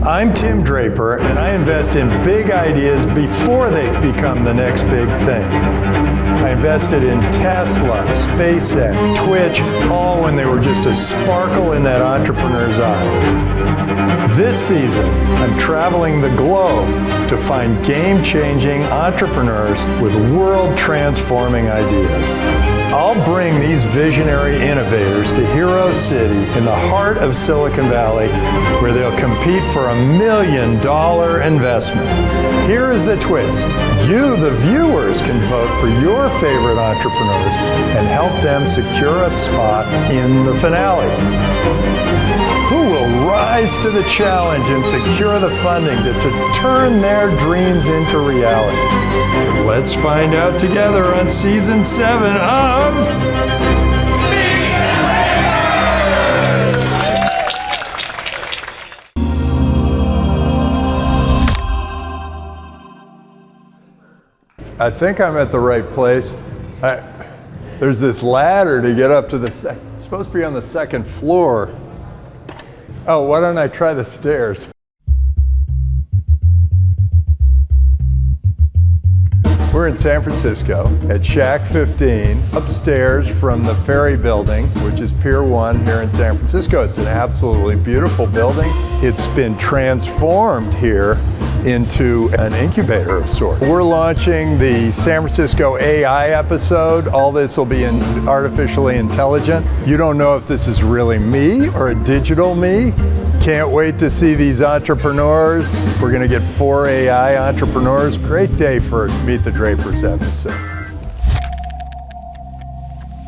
I'm Tim Draper, and I invest in big ideas before they become the next big thing. I invested in Tesla, SpaceX, Twitch, all when they were just a sparkle in that entrepreneur's eye. This season, I'm traveling the globe to find game-changing entrepreneurs with world-transforming ideas. I'll bring these visionary innovators to Hero City in the heart of Silicon Valley, where they'll compete for $1 million investment. Here is the twist. You, the viewers, can vote for your favorite entrepreneurs and help them secure a spot in the finale. Who will rise to the challenge and secure the funding to turn their dreams into reality? Let's find out together on Season 7 of... I think I'm at the right place. There's this ladder to get up to it's supposed to be on the second floor. Oh, why don't I try the stairs? We're in San Francisco at Shack 15, upstairs from the Ferry Building, which is Pier 1 here in San Francisco. It's an absolutely beautiful building. It's been transformed here into an incubator of sorts. We're launching the San Francisco AI episode. All this will be artificially intelligent. You don't know if this is really me or a digital me. Can't wait to see these entrepreneurs. We're going to get 4 AI entrepreneurs. Great day for Meet the Drapers episode.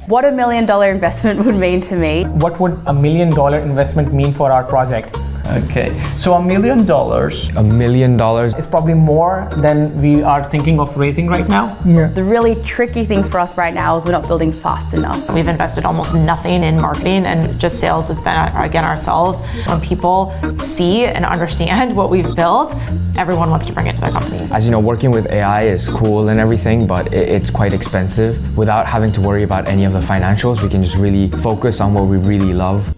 What $1 million investment would mean to me. What would $1 million investment mean for our project? Okay, so $1 million. $1 million. It's probably more than we are thinking of raising right now. Yeah. The really tricky thing for us right now is we're not building fast enough. We've invested almost nothing in marketing, and just sales has been, again, ourselves. When people see and understand what we've built, everyone wants to bring it to their company. As you know, working with AI is cool and everything, but it's quite expensive. Without having to worry about any of the financials, we can just really focus on what we really love.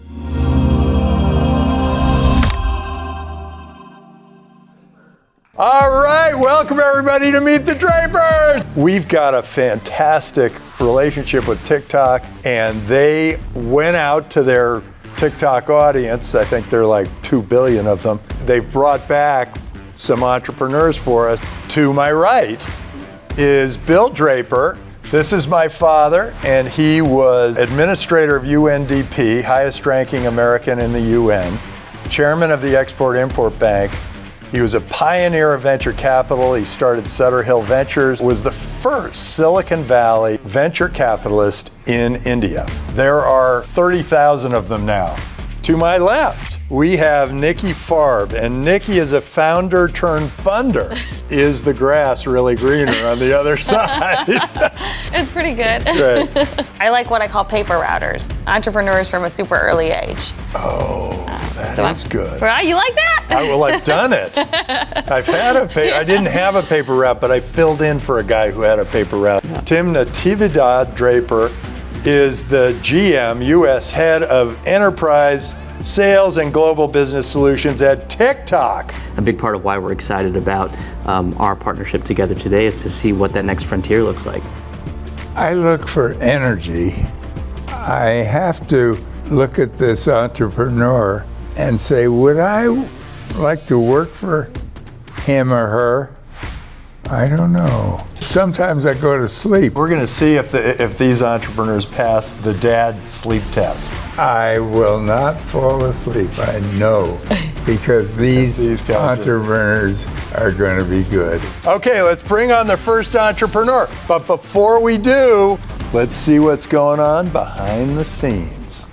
All right, welcome everybody to Meet the Drapers. We've got a fantastic relationship with TikTok, and they went out to their TikTok audience. I think there are like 2 billion of them. They've brought back some entrepreneurs for us. To my right is Bill Draper. This is my father, and he was administrator of UNDP, highest ranking American in the UN, chairman of the Export-Import Bank. He was a pioneer of venture capital. He started Sutter Hill Ventures, was the first Silicon Valley venture capitalist in India. There are 30,000 of them now. To my left, we have Nikki Farb, and Nikki is a founder turned funder. Is the grass really greener on the other side? It's pretty good. Great. I like what I call paper routers, entrepreneurs from a super early age. Oh, that's good. You like that? Well, I've done it. I've had I didn't have a paper route, but I filled in for a guy who had a paper route. Yeah. Tim Natividad Draper is the GM, U.S. Head of Enterprise Sales and Global Business Solutions at TikTok. A big part of why we're excited about our partnership together today is to see what that next frontier looks like. I look for energy. I have to look at this entrepreneur and say, would I like to work for him or her? I don't know. Sometimes I go to sleep. We're going to see if these entrepreneurs pass the dad sleep test. I will not fall asleep, I know, because these entrepreneurs are going to be good. Okay, let's bring on the first entrepreneur. But before we do, let's see what's going on behind the scenes.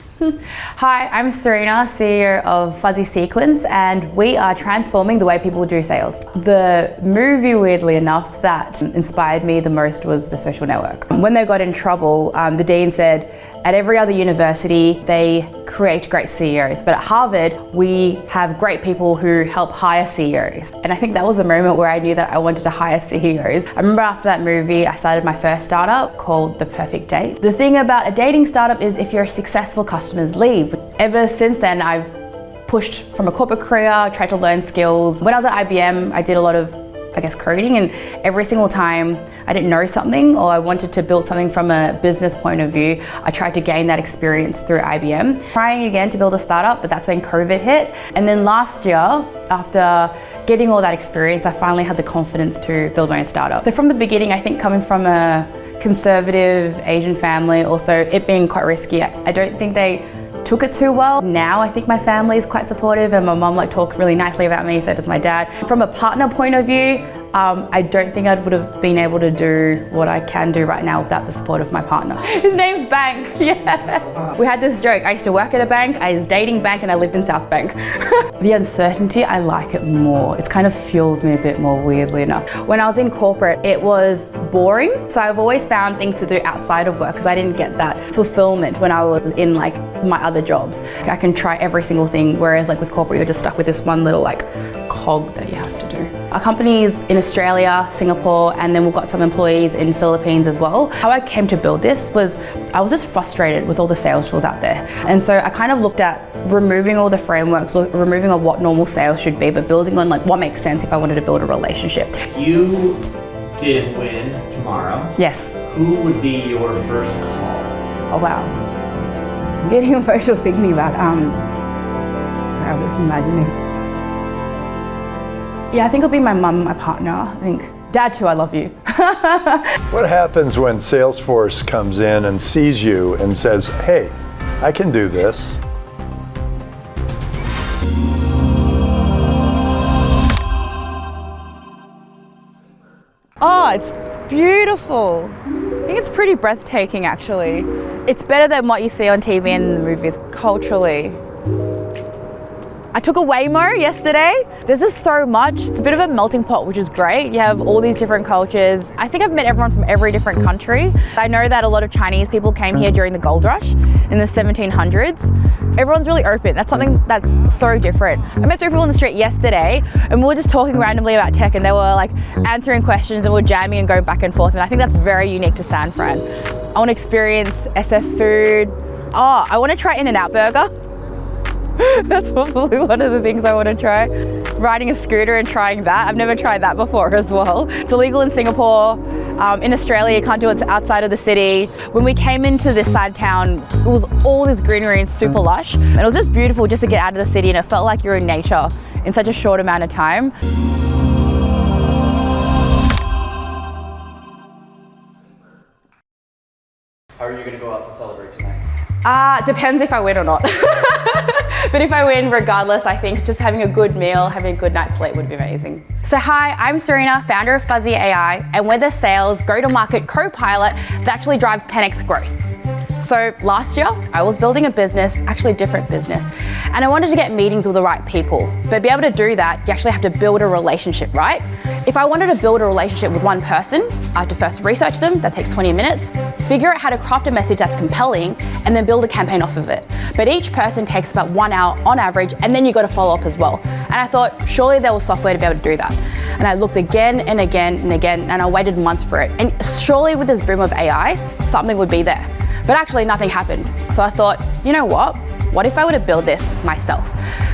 Hi, I'm Serena, CEO of Fuzzy Sequence, and we are transforming the way people do sales. The movie, weirdly enough, that inspired me the most was The Social Network. When they got in trouble, the dean said, at every other university, they create great CEOs, but at Harvard, we have great people who help hire CEOs. And I think that was a moment where I knew that I wanted to hire CEOs. I remember after that movie, I started my first startup called The Perfect Date. The thing about a dating startup is if you're successful, customers leave. Ever since then, I've pushed from a corporate career, tried to learn skills. When I was at IBM, I did a lot of, coding, and every single time I didn't know something or I wanted to build something from a business point of view, I tried to gain that experience through IBM. Trying again to build a startup, but that's when COVID hit. And then last year, after getting all that experience, I finally had the confidence to build my own startup. So from the beginning, I think coming from a conservative Asian family, also it being quite risky, I don't think they took it too well. Now I think my family is quite supportive and my mum talks really nicely about me, so does my dad. From a partner point of view, I don't think I would have been able to do what I can do right now without the support of my partner. His name's Bank, yeah. We had this joke, I used to work at a bank, I was dating Bank, and I lived in South Bank. The uncertainty, I like it more. It's kind of fueled me a bit more, weirdly enough. When I was in corporate, it was boring. So I've always found things to do outside of work because I didn't get that fulfillment when I was in my other jobs. I can try every single thing, whereas with corporate, you're just stuck with this one little cog that you have to do. Our company's in Australia, Singapore, and then we've got some employees in Philippines as well. How I came to build this was I was just frustrated with all the sales tools out there. And so I kind of looked at removing all the frameworks, removing of what normal sales should be, but building on what makes sense if I wanted to build a relationship. You did win tomorrow. Yes. Who would be your first call? Oh wow. I'm getting emotional thinking about sorry, I'm just imagining. Yeah, I think it'll be my mum, my partner. I think Dad too, I love you. What happens when Salesforce comes in and sees you and says, hey, I can do this? Oh, it's beautiful. I think it's pretty breathtaking, actually. It's better than what you see on TV and in the movies culturally. I took a Waymo yesterday. There's just so much. It's a bit of a melting pot, which is great. You have all these different cultures. I think I've met everyone from every different country. I know that a lot of Chinese people came here during the gold rush in the 1700s. Everyone's really open. That's something that's so different. I met 3 people on the street yesterday and we were just talking randomly about tech and they were answering questions and we were jamming and going back and forth. And I think that's very unique to San Fran. I want to experience SF food. Oh, I want to try In-N-Out Burger. That's probably one of the things I want to try. Riding a scooter and trying that. I've never tried that before as well. It's illegal in Singapore. In Australia, you can't do it outside of the city. When we came into this side town, it was all this greenery and super lush. And it was just beautiful just to get out of the city and it felt like you're in nature in such a short amount of time. How are you going to go out to celebrate tonight? Depends if I win or not. But if I win, regardless, I think just having a good meal, having a good night's sleep would be amazing. So hi, I'm Serena, founder of Fuzzy AI, and we're the sales go-to-market co-pilot that actually drives 10x growth. So last year, I was building a business, actually a different business, and I wanted to get meetings with the right people. But to be able to do that, you actually have to build a relationship, right? If I wanted to build a relationship with one person, I had to first research them, that takes 20 minutes, figure out how to craft a message that's compelling, and then build a campaign off of it. But each person takes about 1 hour on average, and then you got to follow up as well. And I thought, surely there was software to be able to do that. And I looked again and again and again, and I waited months for it. And surely with this boom of AI, something would be there. But actually nothing happened. So I thought, you know what? What if I were to build this myself?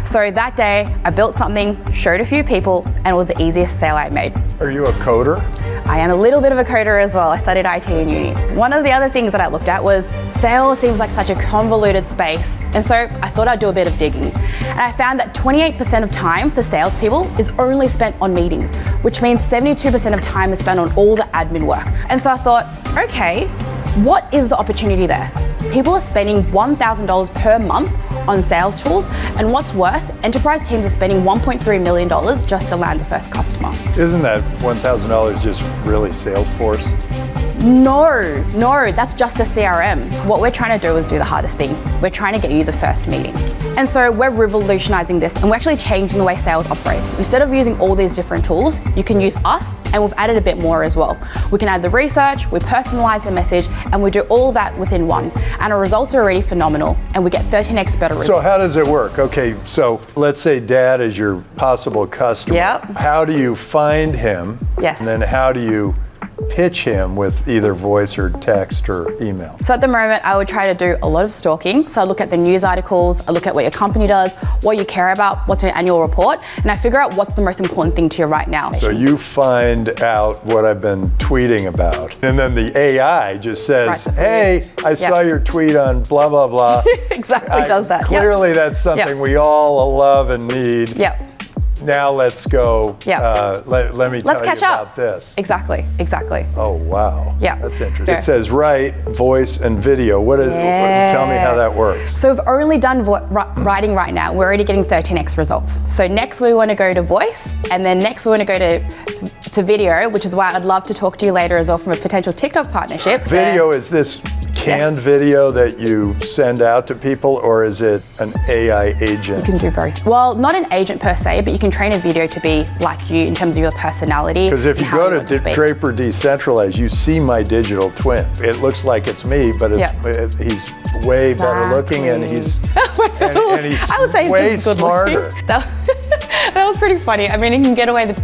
So that day I built something, showed a few people, and it was the easiest sale I made. Are you a coder? I am a little bit of a coder as well. I studied IT in uni. One of the other things that I looked at was sales seems like such a convoluted space. And so I thought I'd do a bit of digging. And I found that 28% of time for salespeople is only spent on meetings, which means 72% of time is spent on all the admin work. And so I thought, okay, what is the opportunity there? People are spending $1,000 per month on sales tools, and what's worse, enterprise teams are spending $1.3 million just to land the first customer. Isn't that $1,000 just really Salesforce? No, that's just the CRM. What we're trying to do is do the hardest thing. We're trying to get you the first meeting. And so we're revolutionizing this and we're actually changing the way sales operates. Instead of using all these different tools, you can use us and we've added a bit more as well. We can add the research, we personalize the message, and we do all that within one. And our results are already phenomenal and we get 13x better results. So how does it work? Okay, so let's say Dad is your possible customer. Yep. How do you find him? Yes. And then how do you pitch him with either voice or text or email? So at the moment, I would try to do a lot of stalking. So I look at the news articles, I look at what your company does, what you care about, what's your annual report, and I figure out what's the most important thing to you right now. So you find out what I've been tweeting about, and then the AI just says, hey, I saw your tweet on blah, blah, blah. Exactly does that. Clearly that's something we all love and need. Yep. Now let's go, let me tell catch you up. about this. Exactly. Oh, wow. Yeah. That's interesting. It says write, voice, and video. Tell me how that works. So we've only done writing right now. We're already getting 13x results. So next we want to go to voice, and then next we want to go to video, which is why I'd love to talk to you later as well from a potential TikTok partnership. Video, is this canned video that you send out to people, or is it an AI agent? You can do both. Well, not an agent per se, but you can train a video to be like you in terms of your personality. Because if you go to Draper Decentralized, you see my digital twin. It looks like it's me, but he's way better looking, and he's I would say he's way just good smarter. That was pretty funny. I mean, he can get away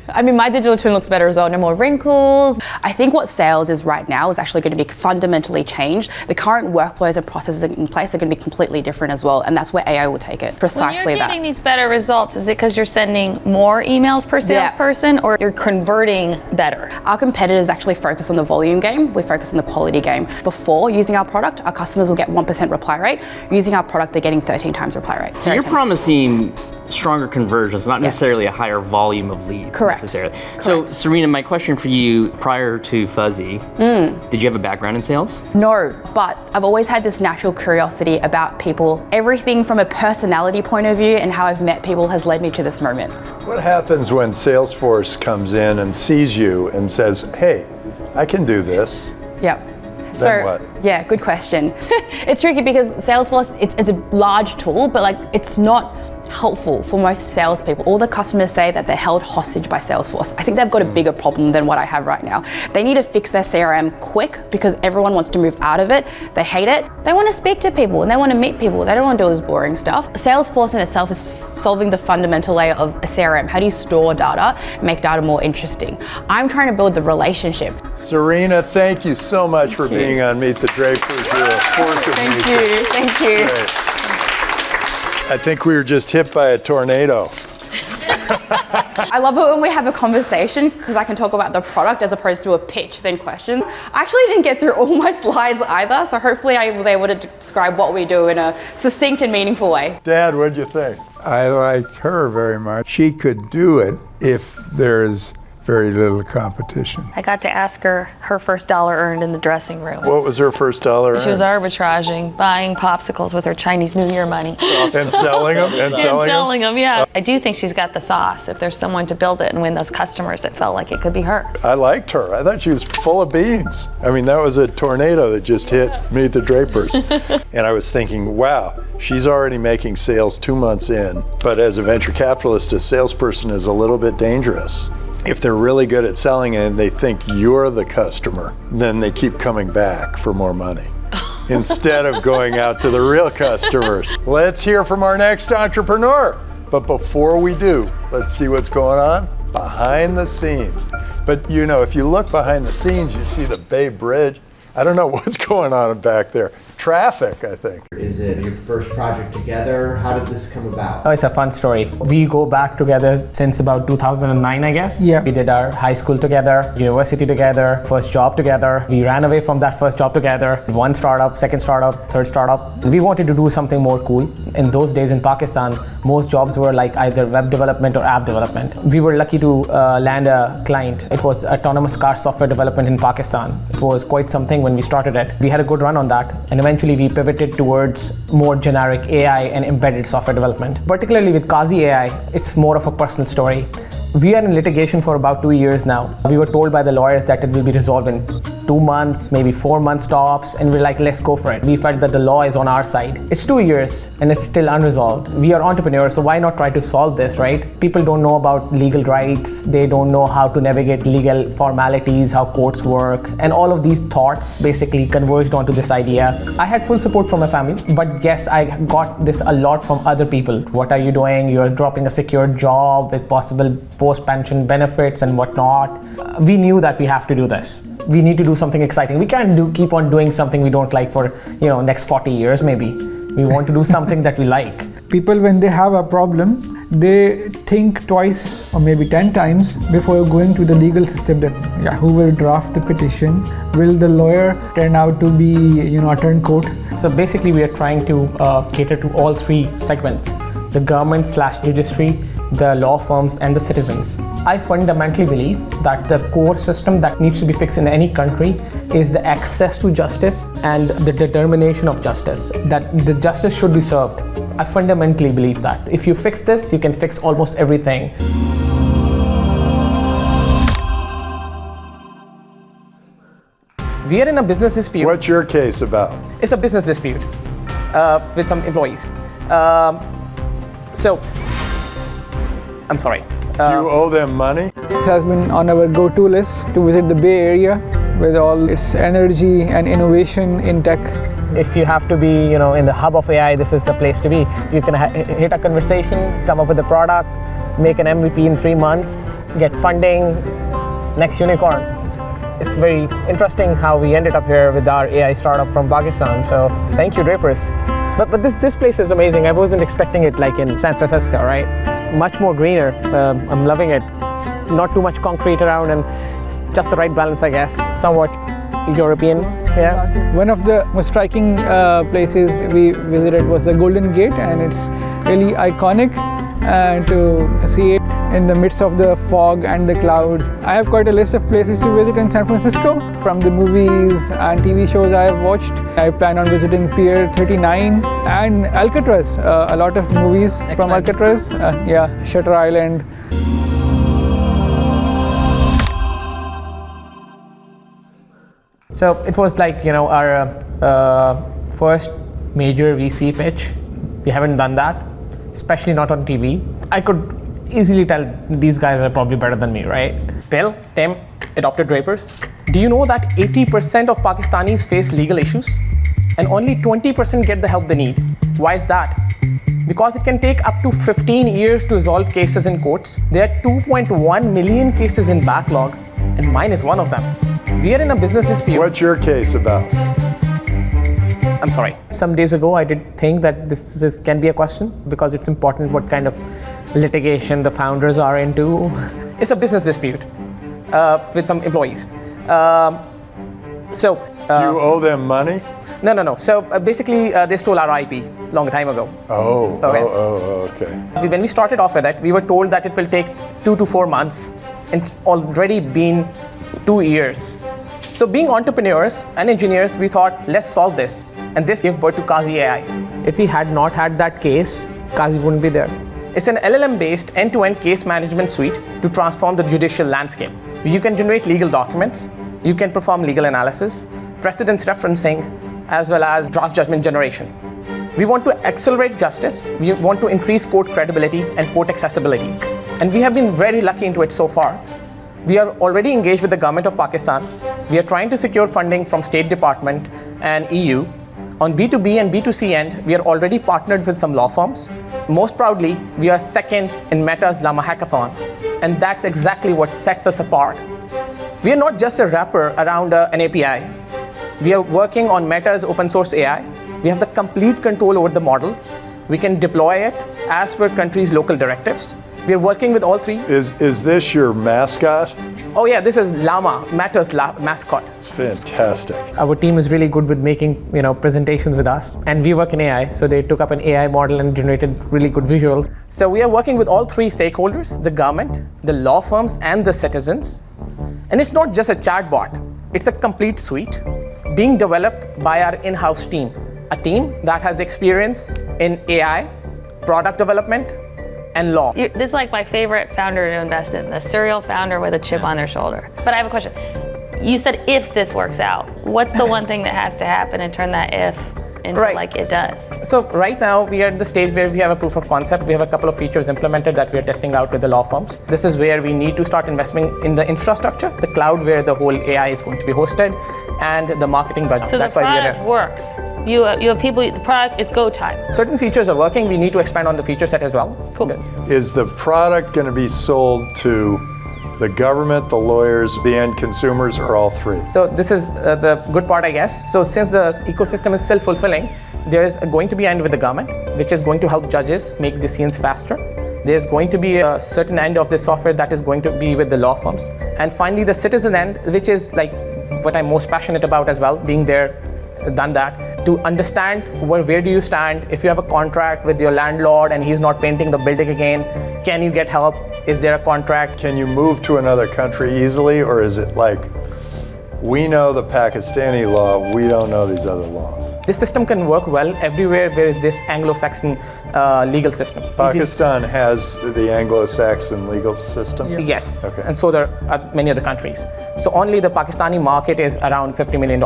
I mean, my digital twin looks better as well. No more wrinkles. I think what sales is right now is actually going to be fundamentally changed. The current workflows and processes in place are going to be completely different as well, and that's where AI will take it. Precisely that. When you're getting these better results, is it because you're sending more emails per salesperson, or you're converting better? Our competitors actually focus on the volume game. We focus on the quality game. Before using our product, our customers will get 1% reply rate. Using our product, they're getting 13 times reply rate. So you're promising stronger conversions, not necessarily a higher volume of leads necessarily. So Serena, my question for you, prior to Fuzzy, did you have a background in sales? No, but I've always had this natural curiosity about people. Everything from a personality point of view and how I've met people has led me to this moment. What happens when Salesforce comes in and sees you and says, hey, I can do this? Yep. Then what? Yeah, good question. It's tricky because Salesforce, it's a large tool, but like it's not helpful for most salespeople. All the customers say that they're held hostage by Salesforce. I think they've got a bigger problem than what I have right now. They need to fix their CRM quick because everyone wants to move out of it. They hate it. They want to speak to people and they want to meet people. They don't want to do all this boring stuff. Salesforce in itself is solving the fundamental layer of a CRM. How do you store data, make data more interesting? I'm trying to build the relationship. Serena, thank you so much for being on Meet the Drapers. You're a force of nature. Thank you. Great. I think we were just hit by a tornado. I love it when we have a conversation because I can talk about the product as opposed to a pitch then question. I actually didn't get through all my slides either, so hopefully I was able to describe what we do in a succinct and meaningful way. Dad, what'd you think? I liked her very much. She could do it if there's very little competition. I got to ask her her first dollar earned in the dressing room. What was her first dollar? She was arbitraging, buying popsicles with her Chinese New Year money. And selling them? And selling them, yeah. I do think she's got the sauce. If there's someone to build it and win those customers, it felt like it could be her. I liked her. I thought she was full of beans. I mean, that was a tornado that just hit Meet the Drapers. And I was thinking, wow, she's already making sales 2 months in. But as a venture capitalist, a salesperson is a little bit dangerous. If they're really good at selling it and they think you're the customer, then they keep coming back for more money instead of going out to the real customers. Let's hear from our next entrepreneur. But before we do, let's see what's going on behind the scenes. But you know, if you look behind the scenes, you see the Bay Bridge. I don't know what's going on back there. Traffic, I think. Is it your first project together? How did this come about? Oh, it's a fun story. We go back together since about 2009, I guess. Yeah. We did our high school together, university together, first job together. We ran away from that first job together. One startup, second startup, third startup. We wanted to do something more cool. In those days in Pakistan, most jobs were like either web development or app development. We were lucky to land a client. It was autonomous car software development in Pakistan. It was quite something when we started it. We had a good run on that, and eventually we pivoted towards more generic AI and embedded software development. Particularly with Qazi AI, it's more of a personal story. We are in litigation for about 2 years now. We were told by the lawyers that it will be resolved in 2 months, maybe 4 months tops, and we're like, let's go for it. We felt that the law is on our side. It's 2 years and it's still unresolved. We are entrepreneurs, so why not try to solve this, right? People don't know about legal rights. They don't know how to navigate legal formalities, how courts work, and all of these thoughts basically converged onto this idea. I had full support from my family, but yes, I got this a lot from other people. What are you doing? You're dropping a secure job with possible post-pension benefits and whatnot. We knew that we have to do this. We need to do something exciting. We can't keep on doing something we don't like for next 40 years maybe. We want to do something that we like. People, when they have a problem, they think twice or maybe 10 times before going to the legal system that who will draft the petition, will the lawyer turn out to be a turncoat. So basically we are trying to cater to all three segments: the government/judiciary, the law firms, and the citizens. I fundamentally believe that the core system that needs to be fixed in any country is the access to justice and the determination of justice, that the justice should be served. I fundamentally believe that. If you fix this, you can fix almost everything. We are in a business dispute. What's your case about? It's a business dispute with some employees. I'm sorry. Do you owe them money? It has been on our go-to list to visit the Bay Area with all its energy and innovation in tech. If you have to be, in the hub of AI, this is the place to be. You can hit a conversation, come up with a product, make an MVP in 3 months, get funding, next unicorn. It's very interesting how we ended up here with our AI startup from Pakistan. So thank you, Drapers. But this place is amazing. I wasn't expecting it like in San Francisco, right? Much more greener. I'm loving it. Not too much concrete around, and just the right balance, I guess. Somewhat European, yeah. One of the most striking places we visited was the Golden Gate, and it's really iconic to see it in the midst of the fog and the clouds. I have quite a list of places to visit in San Francisco from the movies and TV shows I have watched. I plan on visiting Pier 39 and Alcatraz. A lot of movies from Alcatraz. Shutter Island. So it was like, our first major VC pitch. We haven't done that, especially not on TV. I could easily tell these guys are probably better than me, right? Bill, Tim, adopted Drapers. Do you know that 80% of Pakistanis face legal issues and only 20% get the help they need? Why is that? Because it can take up to 15 years to resolve cases in courts. There are 2.1 million cases in backlog, and mine is one of them. We are in a business dispute. What's your case about? I'm sorry. Some days ago, I did think that this can be a question because it's important what kind of litigation the founders are into. It's a business dispute with some employees. Do you owe them money? No. So basically, they stole our IP long time ago. Okay. When we started off with it, we were told that it will take 2 to 4 months. It's already been 2 years. So being entrepreneurs and engineers, we thought, let's solve this. And this gave birth to Qazi AI. If we had not had that case, Qazi wouldn't be there. It's an LLM-based end-to-end case management suite to transform the judicial landscape. You can generate legal documents, you can perform legal analysis, precedence referencing, as well as draft judgment generation. We want to accelerate justice, we want to increase court credibility and court accessibility. And we have been very lucky into it so far. We are already engaged with the government of Pakistan. We are trying to secure funding from State Department and EU. On B2B and B2C end, we are already partnered with some law firms. Most proudly, we are second in Meta's Llama Hackathon. And that's exactly what sets us apart. We are not just a wrapper around an API. We are working on Meta's open source AI. We have the complete control over the model. We can deploy it as per country's local directives. We are working with all three. Is this your mascot? Oh yeah, this is Llama, Meta's mascot. It's fantastic. Our team is really good with making presentations with us, and we work in AI, so they took up an AI model and generated really good visuals. So we are working with all three stakeholders: the government, the law firms, and the citizens. And it's not just a chatbot; it's a complete suite being developed by our in-house team, a team that has experience in AI, product development, and law. This is like my favorite founder to invest in, the serial founder with a chip on their shoulder. But I have a question. You said if this works out, what's the one thing that has to happen and turn that if into like it does? So right now we are at the stage where we have a proof of concept. We have a couple of features implemented that we are testing out with the law firms. This is where we need to start investing in the infrastructure, the cloud where the whole AI is going to be hosted, and the marketing budget. So that's the why we are product here. works. You have people, the product, it's go time. Certain features are working. We need to expand on the feature set as well. Cool. Is the product going to be sold to the government, the lawyers, the end consumers, or all three? So this is the good part, I guess. So since the ecosystem is self-fulfilling, there is going to be an end with the government, which is going to help judges make decisions faster. There's going to be a certain end of the software that is going to be with the law firms. And finally, the citizen end, which is like what I'm most passionate about as well, being there, done that, to understand where do you stand. If you have a contract with your landlord and he's not painting the building again, can you get help? Is there a contract? Can you move to another country easily, or is it like, we know the Pakistani law, we don't know these other laws? This system can work well everywhere where is this Anglo-Saxon legal system. Pakistan has the Anglo-Saxon legal system? Yes, Okay. and so there are many other countries. So only the Pakistani market is around $50 million,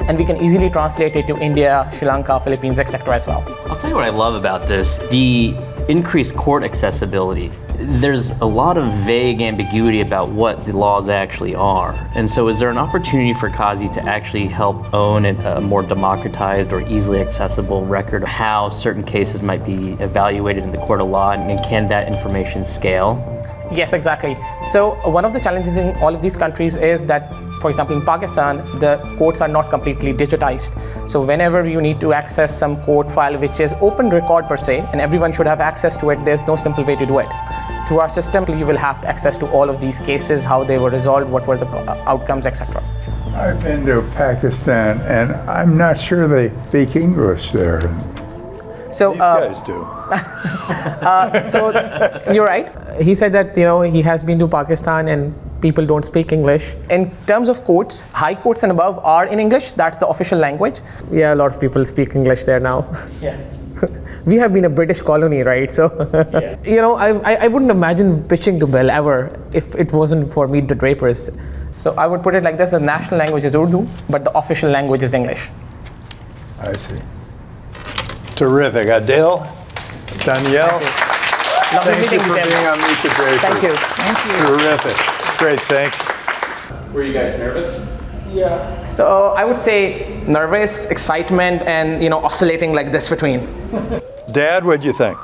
and we can easily translate it to India, Sri Lanka, Philippines, etc. as well. I'll tell you what I love about this, the increased court accessibility. There's a lot of vague ambiguity about what the laws actually are. And so is there an opportunity for Qazi to actually help own a more democratized or easily accessible record of how certain cases might be evaluated in the court of law, and can that information scale? Yes, exactly. So one of the challenges in all of these countries is that, for example, in Pakistan, the courts are not completely digitized. So whenever you need to access some court file, which is open record per se, and everyone should have access to it, there's no simple way to do it. Through our system, you will have access to all of these cases, how they were resolved, what were the outcomes, etc. I've been to Pakistan, and I'm not sure they speak English there. So these guys do. So you're right. He said that he has been to Pakistan and people don't speak English. In terms of courts, high courts and above are in English. That's the official language. Yeah, a lot of people speak English there now. Yeah. We have been a British colony, right? So, I wouldn't imagine pitching to Bill ever if it wasn't for Meet the Drapers. So I would put it like this: the national language is Urdu, but the official language is English. I see. Terrific. Aadil, Danyial, Lovely thank you meeting for you. being on Meet the Drapers. Thank you. Thank you. Terrific. Great, thanks. Were you guys nervous? Yeah. So I would say nervous, excitement, and oscillating like this between. Dad, what'd you think?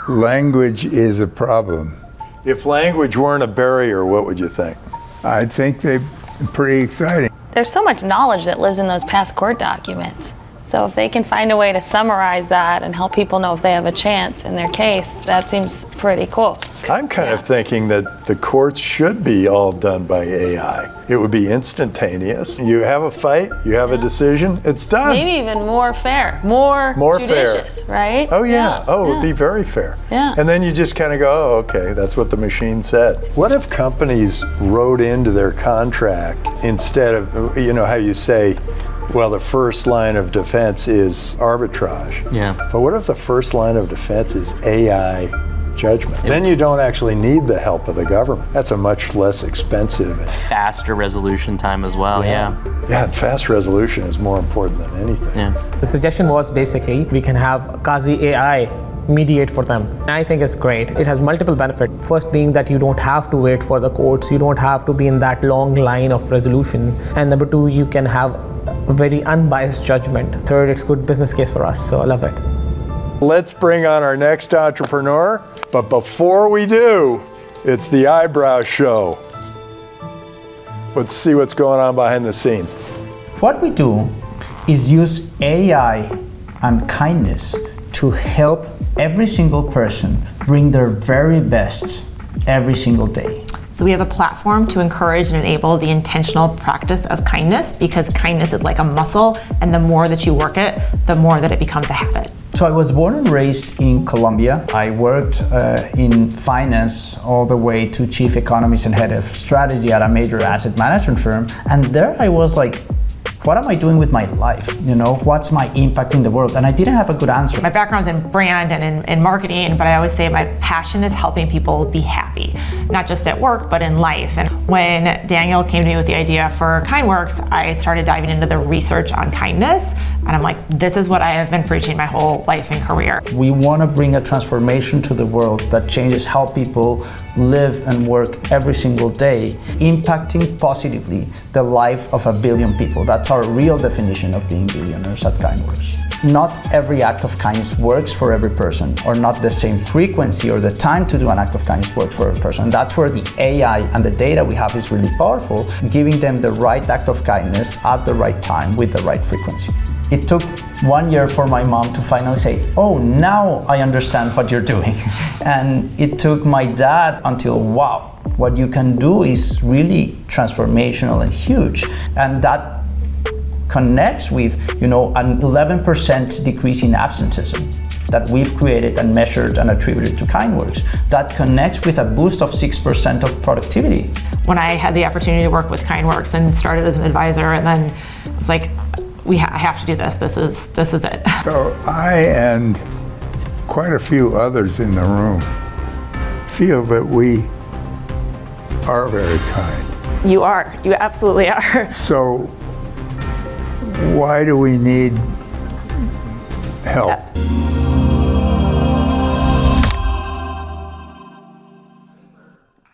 Language is a problem. If language weren't a barrier, what would you think? I think they're pretty exciting. There's so much knowledge that lives in those past court documents. So if they can find a way to summarize that and help people know if they have a chance in their case, that seems pretty cool. I'm kind of thinking that the courts should be all done by AI. It would be instantaneous. You have a fight, you have a decision, it's done. Maybe even more fair, more judicious, fair. Right? Oh yeah, it would be very fair. Yeah. And then you just kind of go, oh, okay, that's what the machine said. What if companies wrote into their contract, instead of, how you say, well, the first line of defense is arbitrage. Yeah. But what if the first line of defense is AI judgment? Then you don't actually need the help of the government. That's a much less expensive. Faster resolution time as well, yeah. Yeah, and fast resolution is more important than anything. Yeah. The suggestion was basically we can have Qazi AI mediate for them. I think it's great. It has multiple benefits. First being that you don't have to wait for the courts. You don't have to be in that long line of resolution. And number two, you can have a very unbiased judgment. Third, it's good business case for us, so I love it. Let's bring on our next entrepreneur, but before we do, it's the eyebrow show. Let's see what's going on behind the scenes. What we do is use AI and kindness to help every single person bring their very best every single day. So we have a platform to encourage and enable the intentional practice of kindness, because kindness is like a muscle, and the more that you work it, the more that it becomes a habit. So I was born and raised in Colombia. I worked in finance all the way to chief economist and head of strategy at a major asset management firm. And there I was like, what am I doing with my life? What's my impact in the world? And I didn't have a good answer. My background's in brand and in marketing, but I always say my passion is helping people be happy. not just at work, but in life. And when Daniel came to me with the idea for Kindworks, I started diving into the research on kindness. And I'm like, this is what I have been preaching my whole life and career. We want to bring a transformation to the world that changes how people live and work every single day, impacting positively the life of 1 billion people. That's our real definition of being billionaires at Kindworks. Not every act of kindness works for every person, or not the same frequency or the time to do an act of kindness works for every person. That's where the AI and the data we have is really powerful, giving them the right act of kindness at the right time with the right frequency. It took 1 year for my mom to finally say, oh, now I understand what you're doing. And it took my dad until, wow, what you can do is really transformational and huge. And that connects with, an 11% decrease in absenteeism that we've created and measured and attributed to Kindworks. That connects with a boost of 6% of productivity. When I had the opportunity to work with Kindworks and started as an advisor, and then I was like, I have to do this. This is it. So I and quite a few others in the room feel that we are very kind. You are. You absolutely are. So why do we need help?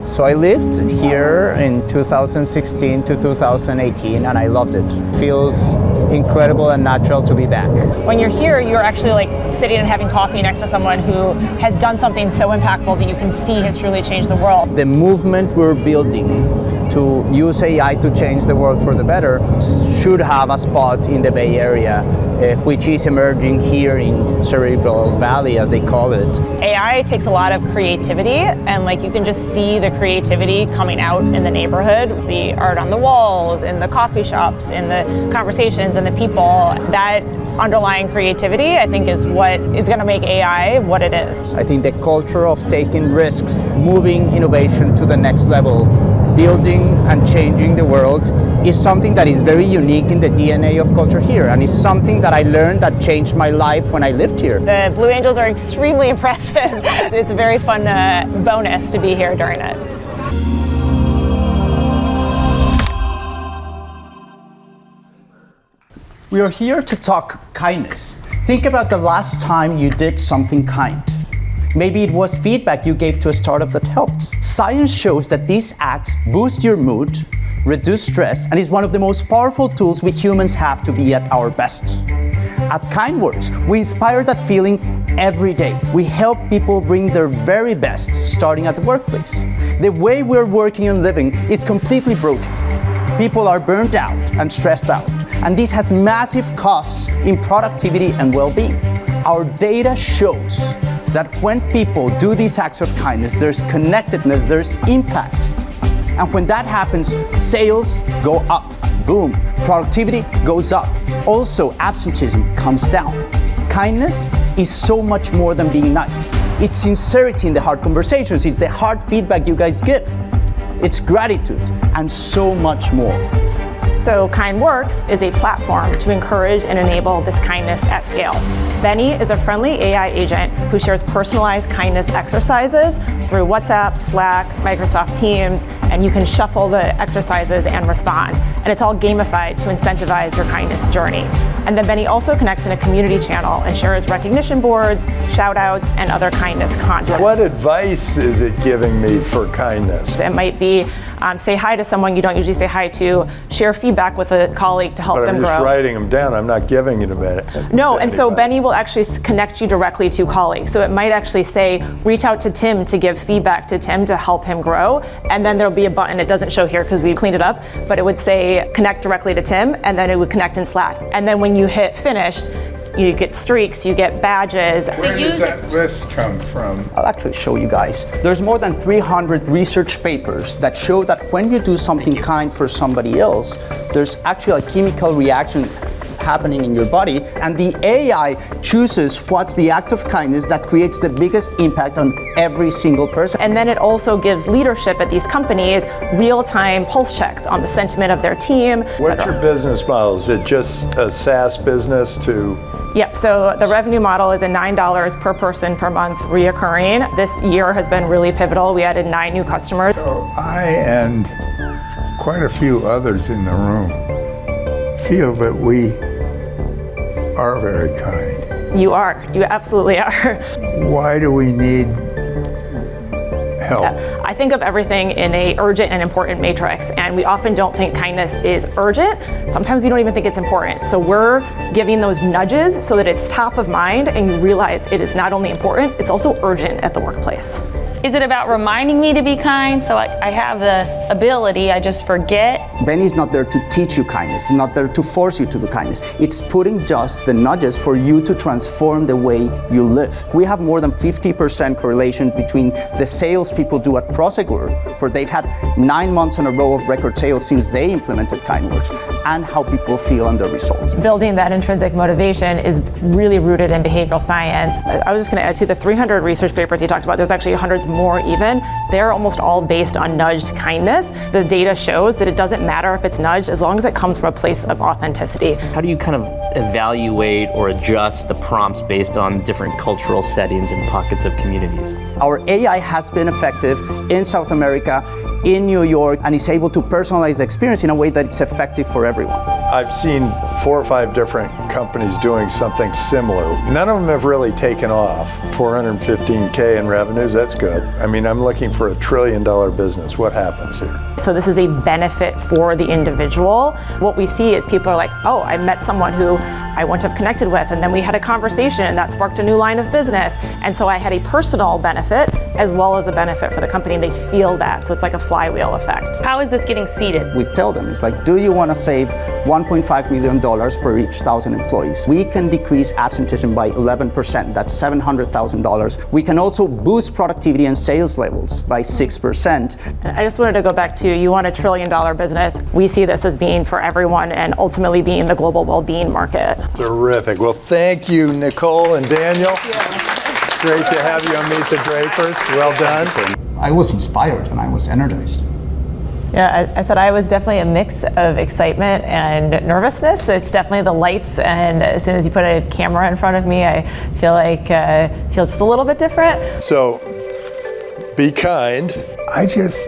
So I lived here in 2016 to 2018 and I loved it. Feels incredible and natural to be back. When you're here, you're actually like sitting and having coffee next to someone who has done something so impactful that you can see has truly changed the world. The movement we're building to use AI to change the world for the better should have a spot in the Bay Area, which is emerging here in Cerebral Valley, as they call it. AI takes a lot of creativity, and like you can just see the creativity coming out in the neighborhood. It's the art on the walls, in the coffee shops, in the conversations, and the people. That underlying creativity, I think, is what is going to make AI what it is. I think the culture of taking risks, moving innovation to the next level, building and changing the world is something that is very unique in the DNA of culture here, and it's something that I learned that changed my life when I lived here. The Blue Angels are extremely impressive. It's a very fun bonus to be here during it. We are here to talk kindness. Think about the last time you did something kind. Maybe it was feedback you gave to a startup that helped. Science shows that these acts boost your mood, reduce stress, and is one of the most powerful tools we humans have to be at our best. At Kindworks, we inspire that feeling every day. We help people bring their very best, starting at the workplace. The way we're working and living is completely broken. People are burnt out and stressed out, and this has massive costs in productivity and well-being. Our data shows that when people do these acts of kindness, there's connectedness, there's impact. And when that happens, sales go up. Boom, productivity goes up. Also, absenteeism comes down. Kindness is so much more than being nice. It's sincerity in the hard conversations, it's the hard feedback you guys give. It's gratitude, and so much more. So Kindworks is a platform to encourage and enable this kindness at scale. Benny is a friendly AI agent who shares personalized kindness exercises through WhatsApp, Slack, Microsoft Teams, and you can shuffle the exercises and respond. And it's all gamified to incentivize your kindness journey. And then Benny also connects in a community channel and shares recognition boards, shout outs, and other kindness content. What advice is it giving me for kindness? It might be say hi to someone you don't usually say hi to, share feedback with a colleague to help them grow. I'm just writing them down, I'm not giving it a minute. No, and so Benny will actually connect you directly to colleagues. So it might actually say, reach out to Tim to give feedback to Tim to help him grow. And then there'll be a button, it doesn't show here because we cleaned it up, but it would say connect directly to Tim, and then it would connect in Slack. And then when you hit finished, you get streaks, you get badges. Where does that list come from? I'll actually show you guys. There's more than 300 research papers that show that when you do something kind for somebody else, there's actually a chemical reaction happening in your body, and the AI chooses what's the act of kindness that creates the biggest impact on every single person. And then it also gives leadership at these companies real-time pulse checks on the sentiment of their team. What's your business model? Is it just a SaaS business to Yep, so the revenue model is a $9 per person per month reoccurring. This year has been really pivotal. We added 9 new customers. So I and quite a few others in the room feel that we are very kind. You are, you absolutely are. Why do we need help? Yeah. I think of everything in a urgent and important matrix, and we often don't think kindness is urgent. Sometimes we don't even think it's important. So we're giving those nudges so that it's top of mind and you realize it is not only important, it's also urgent at the workplace. Is it about reminding me to be kind? So I have the ability, I just forget. Benny's not there to teach you kindness. He's not there to force you to do kindness. It's putting just the nudges for you to transform the way you live. We have more than 50% correlation between the sales people do at Prosegur, where they've had 9 months in a row of record sales since they implemented KindWorks, and how people feel and the results. Building that intrinsic motivation is really rooted in behavioral science. I was just going to add to the 300 research papers you talked about, there's actually hundreds more even. They're almost all based on nudged kindness. The data shows that it doesn't matter if it's nudged as long as it comes from a place of authenticity. How do you kind of evaluate or adjust the prompts based on different cultural settings and pockets of communities? Our AI has been effective in South America, in New York, and is able to personalize the experience in a way that it's effective for everyone. I've seen 4 or 5 different companies doing something similar. None of them have really taken off. 415K in revenues, that's good. I mean, I'm looking for $1 trillion business. What happens here? So this is a benefit for the individual. What we see is people are like, oh, I met someone who I wouldn't have connected with, and then we had a conversation and that sparked a new line of business. And so I had a personal benefit as well as a benefit for the company. They feel that, so it's like a flywheel effect. How is this getting seeded? We tell them, it's like, do you want to save $1.5 million per each 1,000 employees? We can decrease absenteeism by 11%, that's $700,000. We can also boost productivity and sales levels by 6%. And I just wanted to go back to, you want $1 trillion business. We see this as being for everyone and ultimately being the global well-being market. Terrific. Well, thank you, Nicole and Daniel. Great to have you on Meet the Drapers. Well done. I was inspired and I was energized. Yeah, I said I was definitely a mix of excitement and nervousness. It's definitely the lights, and as soon as you put a camera in front of me, I feel like feel just a little bit different. So, be kind. I just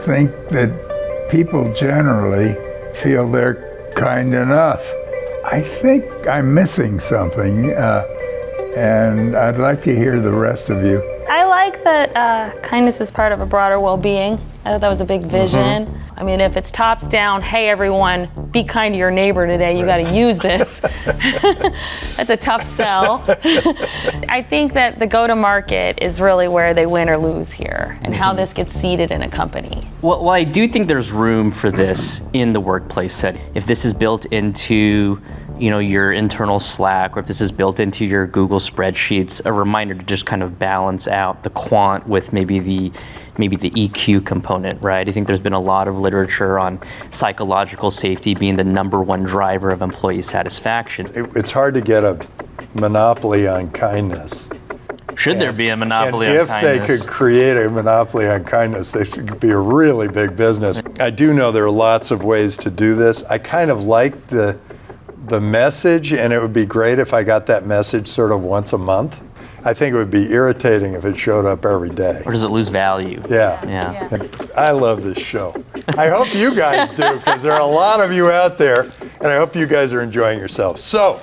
think that people generally feel they're kind enough. I think I'm missing something, and I'd like to hear the rest of you. I like that kindness is part of a broader well-being. I thought that was a big vision. I mean, if it's tops down, hey everyone, be kind to your neighbor today, you gotta use this. That's a tough sell. I think that the go-to-market is really where they win or lose here, and how this gets seeded in a company. Well, I do think there's room for this in the workplace setting. If this is built into your internal Slack, or if this is built into your Google spreadsheets, a reminder to just kind of balance out the quant with maybe the EQ component, right? I think there's been a lot of literature on psychological safety being the #1 driver of employee satisfaction. It's hard to get a monopoly on kindness. Should there be a monopoly on if kindness? they could create a monopoly on kindness, they could be a really big business. I do know there are lots of ways to do this. I kind of like the message, and it would be great if I got that message sort of once a month. I think it would be irritating if it showed up every day. Or does it lose value? Yeah. I love this show. I hope you guys do, because there are a lot of you out there, and I hope you guys are enjoying yourselves. So,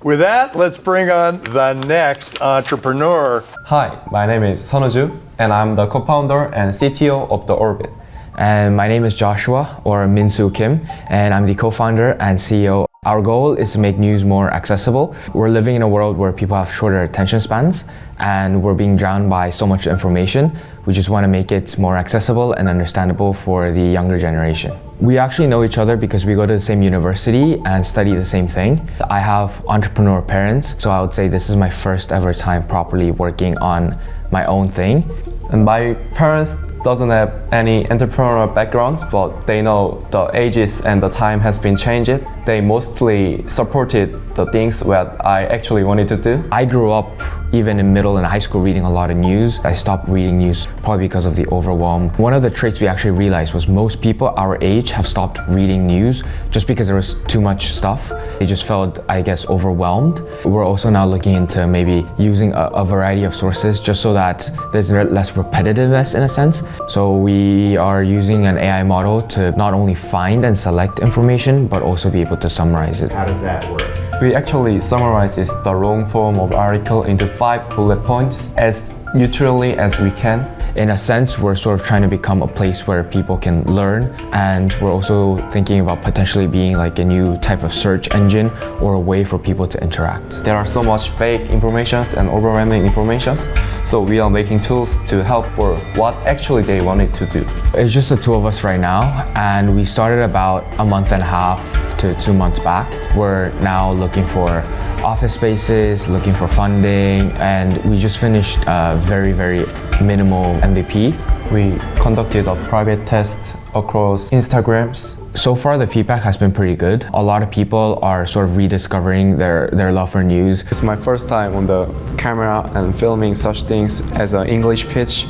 with that, let's bring on the next entrepreneur. Hi, my name is Sunwoo Joshua, and I'm the co-founder and CTO of the ORBT. And my name is Joshua, or Min-Soo Kim, and I'm the co-founder and CEO. Our goal is to make news more accessible. We're living in a world where people have shorter attention spans, and we're being drowned by so much information. We just want to make it more accessible and understandable for the younger generation. We actually know each other because we go to the same university and study the same thing. I have entrepreneur parents, so I would say this is my first ever time properly working on my own thing. And my parents doesn't have any entrepreneurial backgrounds, but they know the ages and the time has been changed. They mostly supported the things that I actually wanted to do. I grew up even in middle and high school reading a lot of news. I stopped reading news probably because of the overwhelm. One of the traits we actually realized was most people our age have stopped reading news just because there was too much stuff. They just felt, I guess, overwhelmed. We're also now looking into maybe using a variety of sources just so that there's less repetitiveness in a sense. So we are using an AI model to not only find and select information, but also be able to summarize it. How does that work? We actually summarizes the long form of article into 5 bullet points as neutrally as we can. In a sense, we're sort of trying to become a place where people can learn, and we're also thinking about potentially being like a new type of search engine or a way for people to interact. There are so much fake informations and overwhelming informations, so we are making tools to help for what actually they wanted to do. It's just the two of us right now, and we started about a month and a half to 2 months back. We're now looking for office spaces, looking for funding, and we just finished a very, very minimal MVP. We conducted a private test across Instagrams. So far, the feedback has been pretty good. A lot of people are sort of rediscovering their love for news. It's my first time on the camera and filming such things as an English pitch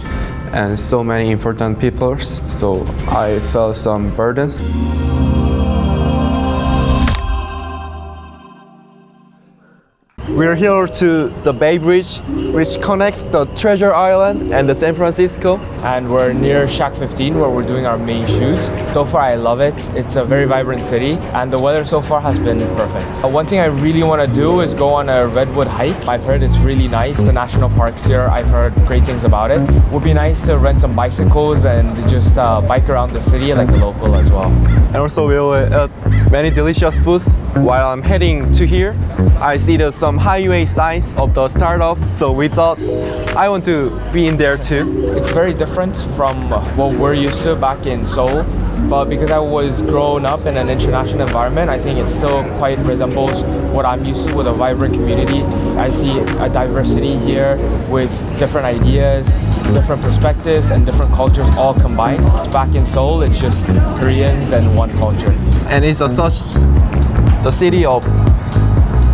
and so many important people, so I felt some burdens. We're here to the Bay Bridge, which connects the Treasure Island and the San Francisco. And we're near Shack 15 where we're doing our main shoots. So far I love it. It's a very vibrant city and the weather so far has been perfect. One thing I really want to do is go on a redwood hike. I've heard it's really nice. The national parks here, I've heard great things about it. It would be nice to rent some bicycles and just bike around the city like the local as well. And also we'll eat many delicious foods. While I'm heading to here, I see there's some highway signs of the startup, so we thought I want to be in there too. It's very different from what we're used to back in Seoul, but because I was grown up in an international environment, I think it still quite resembles what I'm used to with a vibrant community. I see a diversity here with different ideas, different perspectives, and different cultures all combined. Back in Seoul, it's just Koreans and one culture. And it's such the city of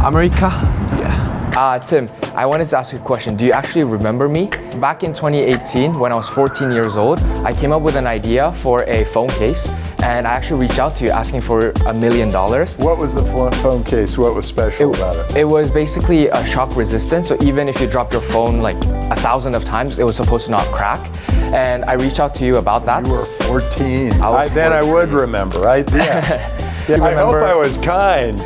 America. Yeah. Tim, I wanted to ask you a question. Do you actually remember me? Back in 2018, when I was 14 years old, I came up with an idea for a phone case, and I actually reached out to you asking for $1 million. What was the phone case? What was special about it? It was basically a shock resistant, so even if you drop your phone like 1,000 of times, it was supposed to not crack. And I reached out to you about that. You were 14. Then I would remember, right? Yeah. Yeah, I hope I was kind.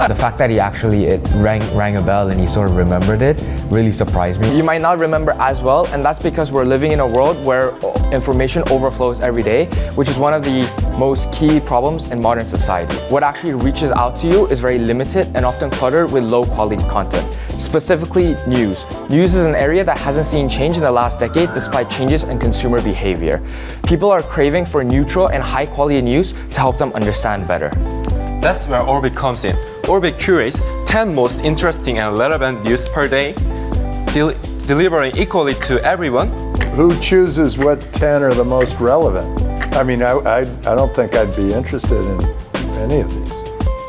The fact that he actually rang a bell and he sort of remembered it really surprised me. You might not remember as well, and that's because we're living in a world where information overflows every day, which is one of the most key problems in modern society. What actually reaches out to you is very limited and often cluttered with low quality content. Specifically, news. News is an area that hasn't seen change in the last decade despite changes in consumer behavior. People are craving for neutral and high quality news to help them understand better. That's where ORBT comes in. ORBT curates 10 most interesting and relevant news per day, delivering equally to everyone. Who chooses what 10 are the most relevant? I mean, I don't think I'd be interested in any of these.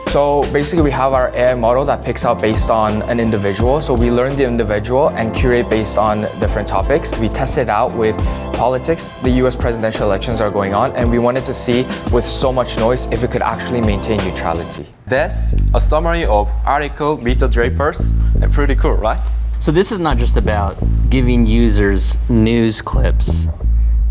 So basically we have our AI model that picks out based on an individual. So we learn the individual and curate based on different topics. We test it out with politics. The US presidential elections are going on, and we wanted to see with so much noise if it could actually maintain neutrality. That's a summary of article Meet the Drapers. And pretty cool, right? So this is not just about giving users news clips,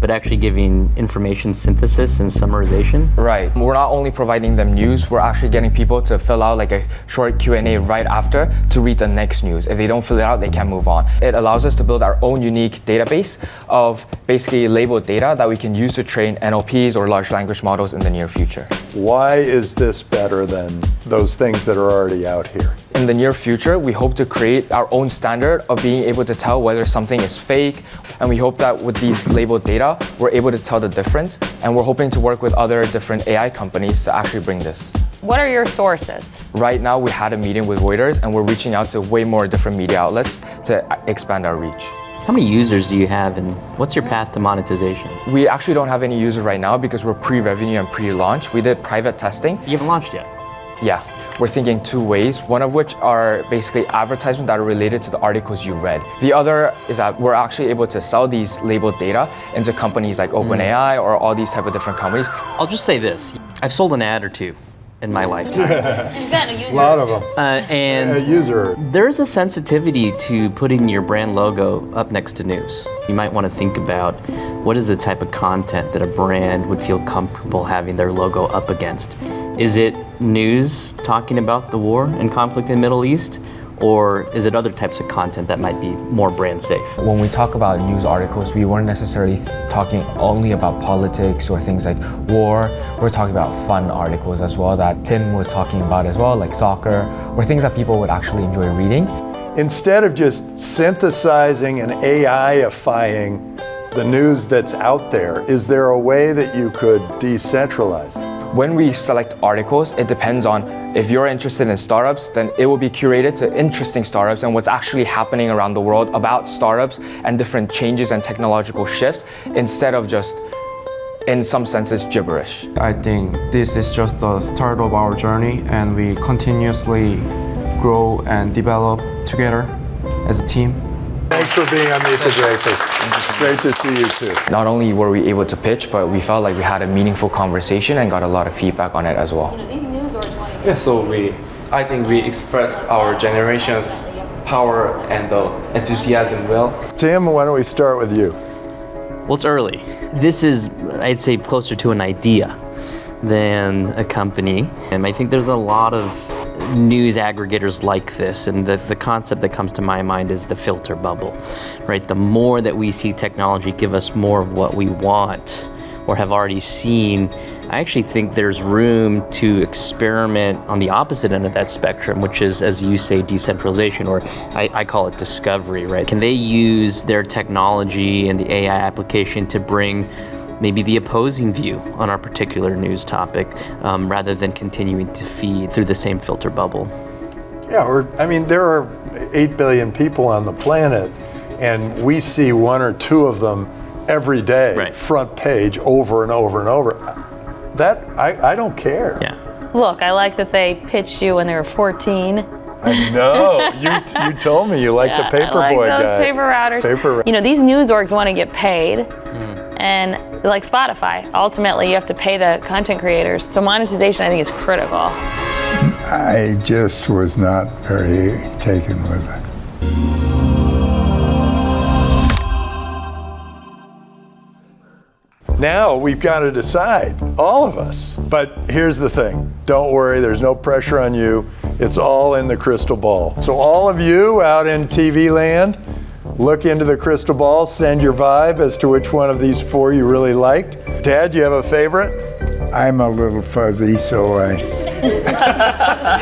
but actually giving information synthesis and summarization? Right. We're not only providing them news, we're actually getting people to fill out like a short Q&A right after to read the next news. If they don't fill it out, they can't move on. It allows us to build our own unique database of basically labeled data that we can use to train NLPs or large language models in the near future. Why is this better than those things that are already out here? In the near future, we hope to create our own standard of being able to tell whether something is fake, and we hope that with these labeled data, we're able to tell the difference, and we're hoping to work with other different AI companies to actually bring this. What are your sources? Right now, we had a meeting with Reuters, and we're reaching out to way more different media outlets to expand our reach. How many users do you have and what's your path to monetization? We actually don't have any users right now because we're pre-revenue and pre-launch. We did private testing. You haven't launched yet? Yeah, we're thinking two ways, one of which are basically advertisements that are related to the articles you read. The other is that we're actually able to sell these labeled data into companies like OpenAI or all these type of different companies. I'll just say this, I've sold an ad or two in my lifetime. You've gotten a user. A lot of them. And user. there's a sensitivity to putting your brand logo up next to news. You might want to think about what is the type of content that a brand would feel comfortable having their logo up against. Is it news talking about the war and conflict in the Middle East? Or is it other types of content that might be more brand safe? When we talk about news articles, we weren't necessarily talking only about politics or things like war. We're talking about fun articles as well that Tim was talking about as well, like soccer, or things that people would actually enjoy reading. Instead of just synthesizing and AI-ifying the news that's out there, is there a way that you could decentralize it? When we select articles, it depends on if you're interested in startups, then it will be curated to interesting startups and what's actually happening around the world about startups and different changes and technological shifts instead of just, in some senses, gibberish. I think this is just the start of our journey and we continuously grow and develop together as a team. Thanks for being on Meet the Drapers. Great to see you too. Not only were we able to pitch, but we felt like we had a meaningful conversation and got a lot of feedback on it as well. Yeah, so I think we expressed our generation's power and the enthusiasm well. Tim, why don't we start with you? Well, it's early. This is, I'd say, closer to an idea than a company. And I think there's a lot of news aggregators like this, and the concept that comes to my mind is the filter bubble, right? The more that we see technology give us more of what we want or have already seen, I actually think there's room to experiment on the opposite end of that spectrum, which is, as you say, decentralization, or I call it discovery, right? Can they use their technology and the AI application to bring maybe the opposing view on our particular news topic, rather than continuing to feed through the same filter bubble? Yeah, there are 8 billion people on the planet, and we see one or two of them every day, right, front page, over and over and over. That, I don't care. Yeah. Look, I like that they pitched you when they were 14. I know. You told me you like the paperboy guy. I like those paper routers. You know, these news orgs want to get paid. And like Spotify, ultimately you have to pay the content creators. So monetization, I think, is critical. I just was not very taken with it. Now we've got to decide, all of us. But here's the thing, don't worry, there's no pressure on you. It's all in the crystal ball. So all of you out in TV land, look into the crystal ball, send your vibe as to which one of these four you really liked. Dad, do you have a favorite? I'm a little fuzzy, so I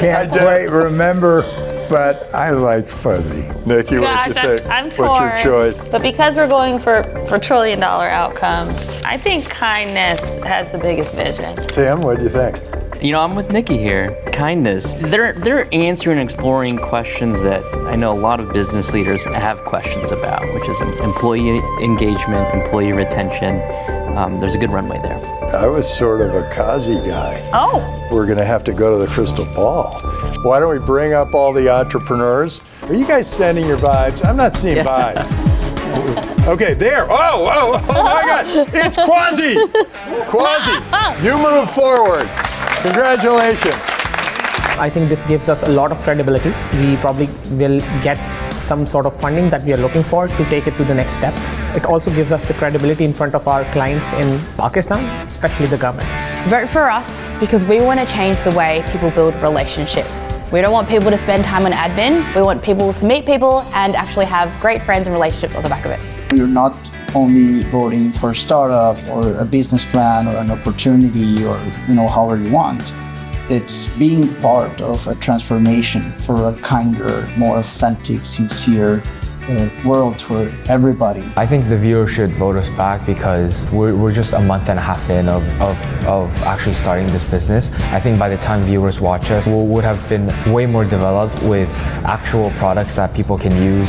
can't quite remember, but I like fuzzy. Nikki, what do you think? I'm torn. What's your choice? But because we're going for trillion-dollar outcomes, I think kindness has the biggest vision. Tim, what do you think? You know, I'm with Nikki here. Kindness. They're answering and exploring questions that I know a lot of business leaders have questions about, which is employee engagement, employee retention. There's a good runway there. I was sort of a Qazi guy. Oh. We're going to have to go to the crystal ball. Why don't we bring up all the entrepreneurs? Are you guys sending your vibes? I'm not seeing vibes. Okay, there. Oh my God. It's Qazi. Qazi, you move forward. Congratulations. I think this gives us a lot of credibility. We probably will get some sort of funding that we are looking for to take it to the next step. It also gives us the credibility in front of our clients in Pakistan, especially the government. Vote for us because we want to change the way people build relationships. We don't want people to spend time on admin. We want people to meet people and actually have great friends and relationships on the back of it. You're not only voting for a startup or a business plan or an opportunity or however you want. It's being part of a transformation for a kinder, more authentic, sincere world for everybody. I think the viewers should vote us back because we're just a month and a half in of actually starting this business. I think by the time viewers watch us, we would have been way more developed with actual products that people can use.